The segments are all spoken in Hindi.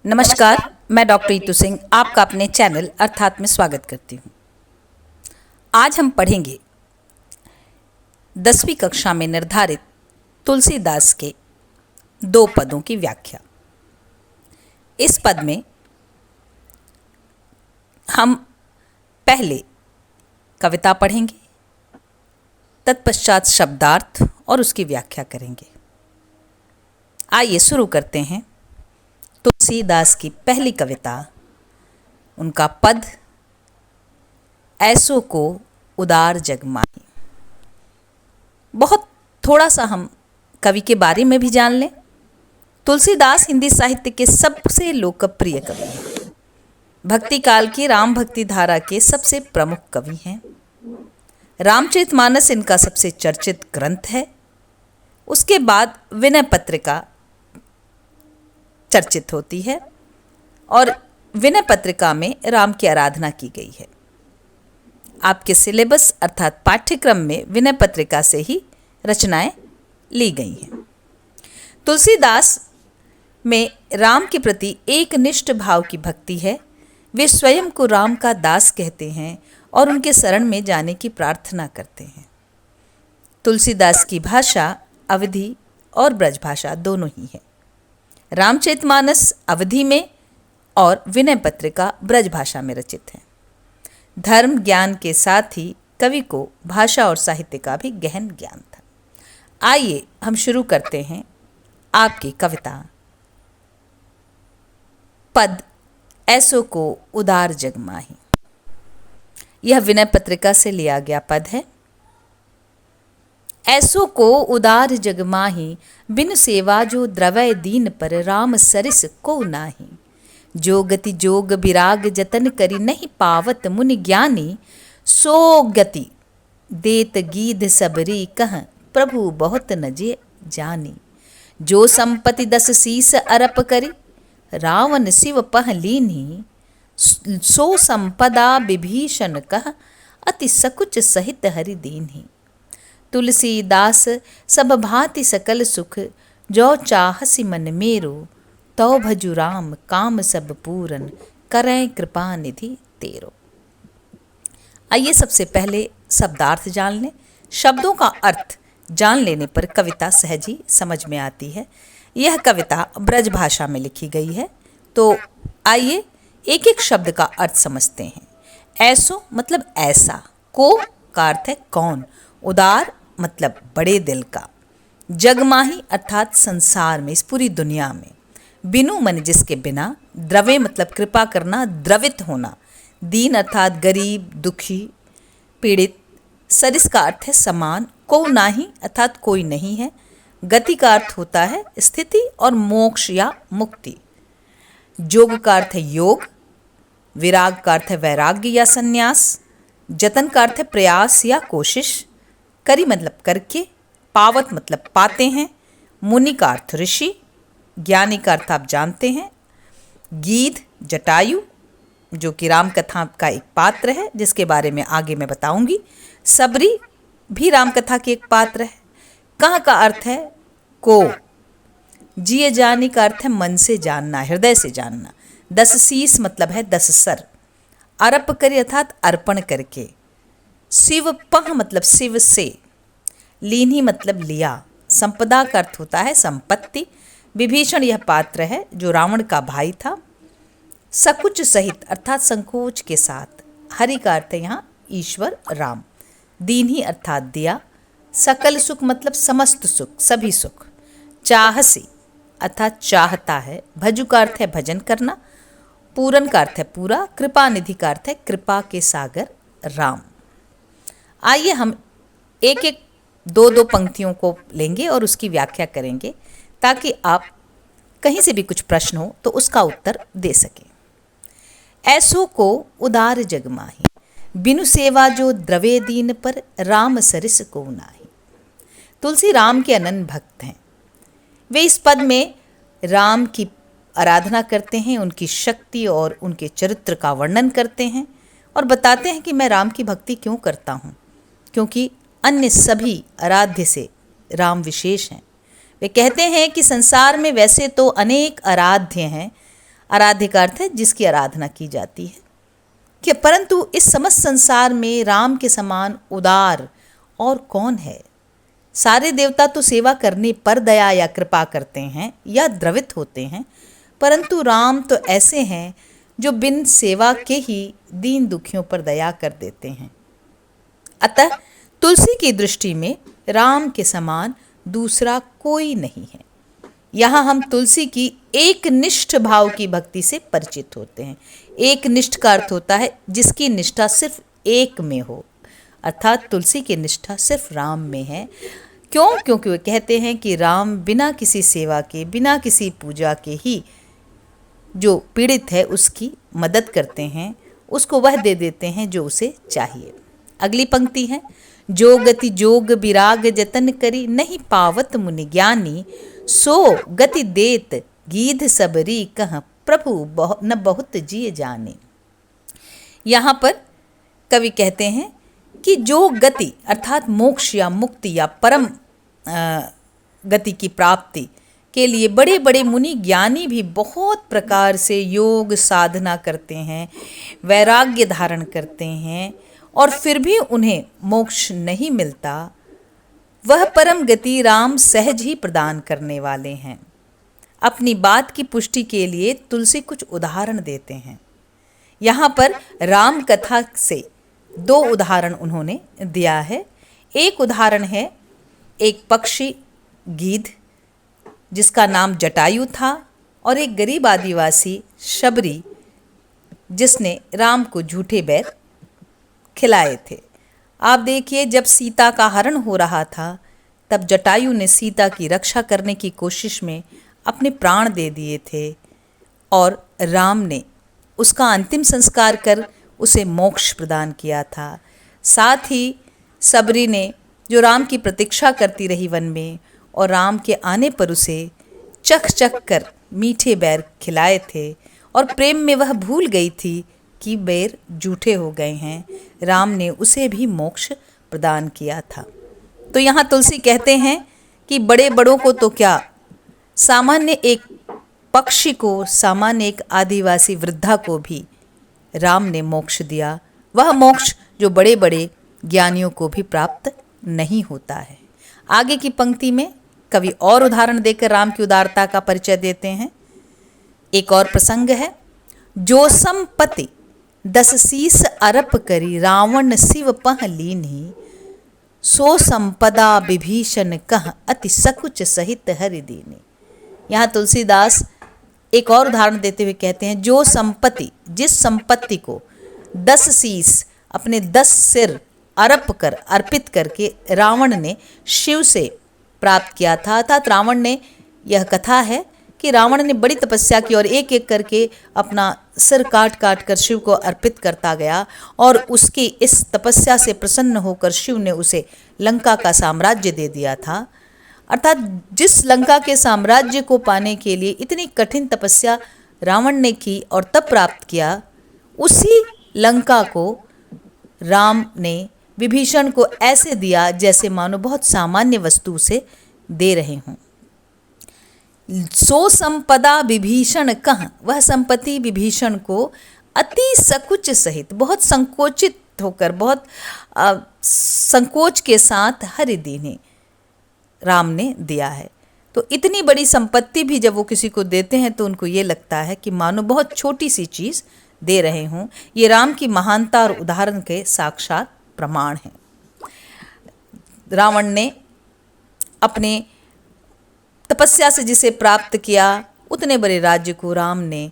नमस्कार, मैं डॉक्टर ईतू सिंह आपका अपने चैनल अर्थात में स्वागत करती हूँ। आज हम पढ़ेंगे 10वीं कक्षा में निर्धारित तुलसीदास के 2 पदों की व्याख्या। इस पद में हम पहले कविता पढ़ेंगे, तत्पश्चात शब्दार्थ और उसकी व्याख्या करेंगे। आइए शुरू करते हैं। तुलसीदास की पहली कविता, उनका पद ऐसो को उदार जग माही। बहुत थोड़ा सा हम कवि के बारे में भी जान लें। तुलसीदास हिंदी साहित्य के सबसे लोकप्रिय कवि हैं। भक्ति काल की राम भक्ति धारा के सबसे प्रमुख कवि हैं। रामचरितमानस इनका सबसे चर्चित ग्रंथ है। उसके बाद विनय पत्रिका चर्चित होती है और विनय पत्रिका में राम की आराधना की गई है। आपके सिलेबस अर्थात पाठ्यक्रम में विनय पत्रिका से ही रचनाएं ली गई हैं। तुलसीदास में राम के प्रति एक निष्ठ भाव की भक्ति है। वे स्वयं को राम का दास कहते हैं और उनके शरण में जाने की प्रार्थना करते हैं। तुलसीदास की भाषा अवधी और ब्रजभाषा दोनों ही है। रामचरितमानस अवधी में और विनय पत्रिका ब्रजभाषा में रचित है। धर्म ज्ञान के साथ ही कवि को भाषा और साहित्य का भी गहन ज्ञान था। आइए हम शुरू करते हैं आपकी कविता पद ऐसो को उदार जग माही। यह विनय पत्रिका से लिया गया पद है। ऐसो को उदार जग माही, बिन सेवा जो द्रवय दीन पर राम सरिस को नाही। जो गति जोग विराग जतन करी नहीं पावत मुनि ज्ञानी। सो गति देत गीध सबरी कह प्रभु बहुत नजे जानी। जो संपति 10 शीस अरप करी रावण शिव पह लीन्ही। सो संपदा विभीषण कह अति सकुच सहित हरि दीन्ही। तुलसीदास सब भांति सकल सुख, जो चाहसी मन मेरो। तो भजु राम काम सब पूरन, करें कृपा निधि तेरो। आइए सबसे पहले शब्दार्थ जान लें। शब्दों का अर्थ जान लेने पर कविता सहज ही समझ में आती है। यह कविता ब्रजभाषा में लिखी गई है। तो आइए एक एक शब्द का अर्थ समझते हैं। ऐसो मतलब ऐसा, को का अर्थ है कौन, उदार मतलब बड़े दिल का, जगमाही अर्थात संसार में, इस पूरी दुनिया में, बिनु मन जिसके बिना, द्रवे मतलब कृपा करना, द्रवित होना, दीन अर्थात गरीब दुखी पीड़ित, सरिस का अर्थ है समान, को नाही अर्थात कोई नहीं है, गति का अर्थ होता है स्थिति और मोक्ष या मुक्ति, जोग का अर्थ है योग, विराग का अर्थ है वैराग्य या संन्यास, जतन का अर्थ है प्रयास या कोशिश, करी मतलब करके, पावत मतलब पाते हैं, मुनि का अर्थ ऋषि, ज्ञानी का अर्थ आप जानते हैं, गीध जटायु जो कि राम कथा का एक पात्र है जिसके बारे में आगे मैं बताऊंगी, सबरी भी राम कथा के एक पात्र है, कहाँ का अर्थ है को, जिए जानी का अर्थ है मन से जानना, हृदय से जानना, 10 शीस मतलब है 10 सर, अर्प करी अर्थात अर्पण करके, शिव पह मतलब शिव से, लीन्ही मतलब लिया, संपदा का अर्थ होता है संपत्ति, विभीषण यह पात्र है जो रावण का भाई था, सकुच सहित अर्थात संकोच के साथ, हरि का अर्थ है यहाँ ईश्वर राम, दीन्ही अर्थात दिया, सकल सुख मतलब समस्त सुख सभी सुख, चाहसी अर्थात चाहता है, भजु का अर्थ है भजन करना, पूरन का अर्थ है पूरा, कृपा निधि का अर्थ है कृपा के सागर राम। आइए हम एक एक 2-2 पंक्तियों को लेंगे और उसकी व्याख्या करेंगे ताकि आप कहीं से भी कुछ प्रश्न हो तो उसका उत्तर दे सकें। ऐसो को उदार जग माही, बिनु सेवा जो द्रवे दीन पर राम सरिस को नाही। तुलसी राम के अनन्य भक्त हैं। वे इस पद में राम की आराधना करते हैं, उनकी शक्ति और उनके चरित्र का वर्णन करते हैं और बताते हैं कि मैं राम की भक्ति क्यों करता हूँ, क्योंकि अन्य सभी आराध्य से राम विशेष हैं। वे कहते हैं कि संसार में वैसे तो अनेक आराध्य हैं, आराध्य का अर्थ है जिसकी आराधना की जाती है। कि परंतु इस समस्त संसार में राम के समान उदार और कौन है? सारे देवता तो सेवा करने पर दया या कृपा करते हैं या द्रवित होते हैं, परंतु राम तो ऐसे हैं जो बिन सेवा के ही दीन दुखियों पर दया कर देते हैं। अतः तुलसी की दृष्टि में राम के समान दूसरा कोई नहीं है। यहाँ हम तुलसी की एक निष्ठ भाव की भक्ति से परिचित होते हैं। एक निष्ठ का अर्थ होता है जिसकी निष्ठा सिर्फ एक में हो, अर्थात तुलसी की निष्ठा सिर्फ राम में है। क्यों? क्योंकि वे कहते हैं कि राम बिना किसी सेवा के, बिना किसी पूजा के ही जो पीड़ित है उसकी मदद करते हैं, उसको वह दे देते हैं जो उसे चाहिए। अगली पंक्ति है, जो गति जोग विराग जतन करी नहीं पावत मुनि ज्ञानी, सो गति देत गीध सबरी कह प्रभु न बहुत जिय जाने। यहाँ पर कवि कहते हैं कि जो गति अर्थात मोक्ष या मुक्ति या परम गति की प्राप्ति के लिए बड़े बड़े मुनि ज्ञानी भी बहुत प्रकार से योग साधना करते हैं, वैराग्य धारण करते हैं और फिर भी उन्हें मोक्ष नहीं मिलता, वह परम गति राम सहज ही प्रदान करने वाले हैं। अपनी बात की पुष्टि के लिए तुलसी कुछ उदाहरण देते हैं। यहाँ पर राम कथा से दो उदाहरण उन्होंने दिया है। एक उदाहरण है एक पक्षी गीध जिसका नाम जटायु था और एक गरीब आदिवासी शबरी जिसने राम को झूठे बैर खिलाए थे। आप देखिए, जब सीता का हरण हो रहा था तब जटायु ने सीता की रक्षा करने की कोशिश में अपने प्राण दे दिए थे और राम ने उसका अंतिम संस्कार कर उसे मोक्ष प्रदान किया था। साथ ही सबरी ने जो राम की प्रतीक्षा करती रही वन में और राम के आने पर उसे चख चख कर मीठे बैर खिलाए थे और प्रेम में वह भूल गई थी कि बैर झूठे हो गए हैं, राम ने उसे भी मोक्ष प्रदान किया था। तो यहाँ तुलसी कहते हैं कि बड़े बड़ों को तो क्या, सामान्य एक पक्षी को, सामान्य एक आदिवासी वृद्धा को भी राम ने मोक्ष दिया। वह मोक्ष जो बड़े बड़े ज्ञानियों को भी प्राप्त नहीं होता है। आगे की पंक्ति में कवि और उदाहरण देकर राम की उदारता का परिचय देते हैं। एक और प्रसंग है, जो संपत्ति 10 शीस अरप करी रावण शिव पह लीन्ही, सो संपदा विभीषण कह अति सकुच सहित हरि दीनी। यहाँ तुलसीदास एक और उदाहरण देते हुए कहते हैं, जो संपत्ति, जिस संपत्ति को 10 शीस अपने 10 सिर अर्पित करके रावण ने शिव से प्राप्त किया था। अर्थात रावण ने, यह कथा है कि रावण ने बड़ी तपस्या की और एक एक करके अपना सिर काट काट कर शिव को अर्पित करता गया और उसकी इस तपस्या से प्रसन्न होकर शिव ने उसे लंका का साम्राज्य दे दिया था। अर्थात जिस लंका के साम्राज्य को पाने के लिए इतनी कठिन तपस्या रावण ने की और तब प्राप्त किया, उसी लंका को राम ने विभीषण को ऐसे दिया जैसे मानो बहुत सामान्य वस्तु से दे रहे हों। सो संपदा विभीषण कह, वह संपत्ति विभीषण को अति सकुच सहित, बहुत संकोचित होकर, बहुत संकोच के साथ हरि दीने राम ने दिया है। तो इतनी बड़ी संपत्ति भी जब वो किसी को देते हैं तो उनको ये लगता है कि मानो बहुत छोटी सी चीज़ दे रहे हों। ये राम की महानता और उदाहरण के साक्षात प्रमाण हैं। रावण ने अपने तपस्या से जिसे प्राप्त किया, उतने बड़े राज्य को राम ने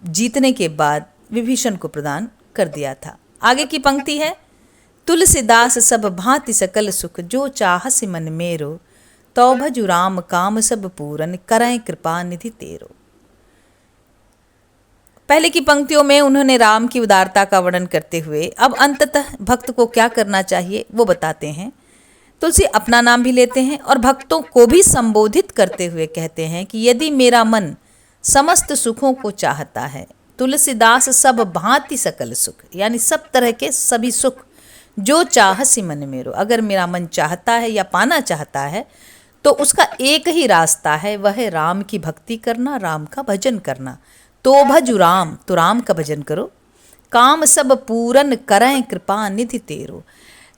जीतने के बाद विभीषण को प्रदान कर दिया था। आगे की पंक्ति है, तुलसीदास सब भांति सकल सुख, जो चाहस मन मेरो, तो भजु राम काम सब पूरन, करय कृपा निधि तेरो। पहले की पंक्तियों में उन्होंने राम की उदारता का वर्णन करते हुए अब अंततः भक्त को क्या करना चाहिए वो बताते हैं। तुलसी अपना नाम भी लेते हैं और भक्तों को भी संबोधित करते हुए कहते हैं कि यदि मेरा मन समस्त सुखों को चाहता है, तुलसीदास सब भांति सकल सुख, यानी सब तरह के सभी सुख, जो चाहसी मन मेरो, अगर मेरा मन चाहता है या पाना चाहता है तो उसका एक ही रास्ता है, वह है राम की भक्ति करना, राम का भजन करना। तो भजु राम, तो राम का भजन करो। काम सब पूरन करें कृपा निधि तेरो,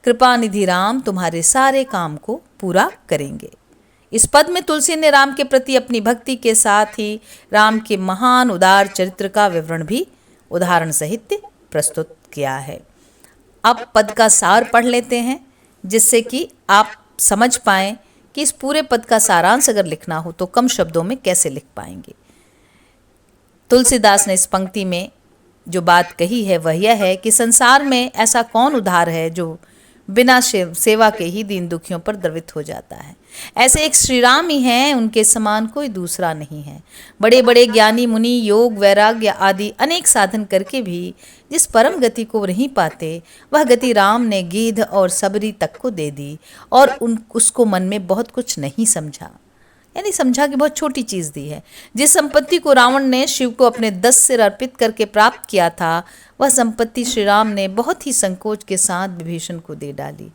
कृपा निधि राम तुम्हारे सारे काम को पूरा करेंगे। इस पद में तुलसी ने राम के प्रति अपनी भक्ति के साथ ही राम के महान उदार चरित्र का विवरण भी उदाहरण सहित प्रस्तुत किया है। अब पद का सार पढ़ लेते हैं, जिससे कि आप समझ पाएं कि इस पूरे पद का सारांश अगर लिखना हो तो कम शब्दों में कैसे लिख पाएंगे। तुलसीदास ने इस पंक्ति में जो बात कही है वह यह है कि संसार में ऐसा कौन उद्धार है जो बिना सेवा के ही दीन दुखियों पर द्रवित हो जाता है। ऐसे एक श्री राम ही हैं, उनके समान कोई दूसरा नहीं है। बड़े बड़े ज्ञानी मुनि योग वैराग्य आदि अनेक साधन करके भी जिस परम गति को नहीं पाते, वह गति राम ने गिद्ध और सबरी तक को दे दी और उसको मन में बहुत कुछ नहीं समझा, यानी समझा कि बहुत छोटी चीज़ दी है। जिस संपत्ति को रावण ने शिव को अपने 10 सिर अर्पित करके प्राप्त किया था, वह संपत्ति श्री राम ने बहुत ही संकोच के साथ विभीषण को दे डाली।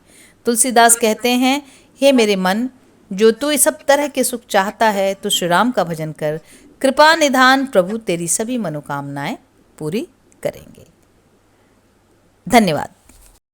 तुलसीदास कहते हैं, हे मेरे मन, जो तू सब तरह के सुख चाहता है तो श्री राम का भजन कर, कृपा निधान प्रभु तेरी सभी मनोकामनाएं पूरी करेंगे। धन्यवाद।